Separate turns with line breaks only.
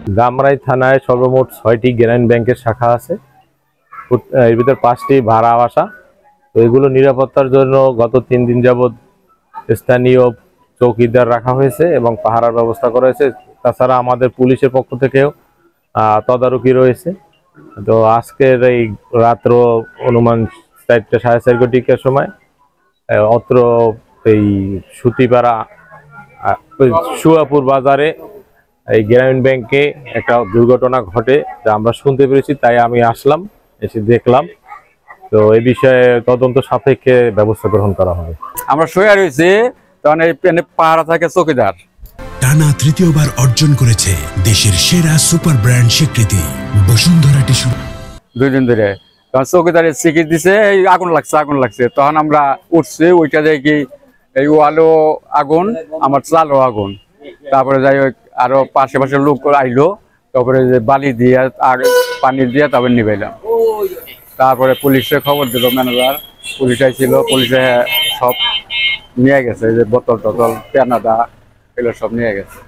ধামরাই থানায় সর্বমোট 6টি গ্রামীণ ব্যাংকের শাখা আছে। এর ভিতর 5টি ভাড়া বাসা। তো এগুলো নিরাপত্তার জন্য গত 3 দিন যাবৎ স্থানীয় চৌকিদার রাখা হয়েছে এবং পাহারার ব্যবস্থা করা হয়েছে। তাছাড়া আমাদের পুলিশের পক্ষ থেকেও তদারকি রয়েছে। তো আজকের এই রাত্র অনুমান 4টা সাড়ে 4 ঘটিকার সময় অত্র এই সুতিপাড়া সুয়াপুর বাজারে এই গ্রামীণ ব্যাংকে একটা দুর্ঘটনা ঘটে, যা আমরা শুনতে পেরেছি, তাই আমি আসলাম, এসে দেখলাম। তো এই বিষয়ে তদন্ত সাপেক্ষে ব্যবস্থা গ্রহণ করা হবে।
আমরা শুয়ে রয়েছি, তখন এই পাহারা থাকে চৌকিদার।
টানা তৃতীয়বার অর্জন করেছে দেশের সেরা সুপার ব্র্যান্ড স্বীকৃতি বসুন্ধরা টিস্যু।
2 দিন ধরে তখন চৌকিদারের স্বীকৃতি দিছে, এই আগুন লাগছে। তখন আমরা উঠছি, ওইটা দেখি এই ওয়ালও আগুন, আমার চালও আগুন। তারপরে যাই হোক আরো পাশে লোক আইলো, তারপরে যে বালি দিয়ে আর পানি দিয়ে তারপরে নিবাইলাম। তারপরে পুলিশে খবর দিল, ম্যানেজার পুলিশ আইছিল, পুলিশে সব নিয়ে গেছে, যে বোতল টোতল পেনাদা এগুলো সব নিয়ে গেছে।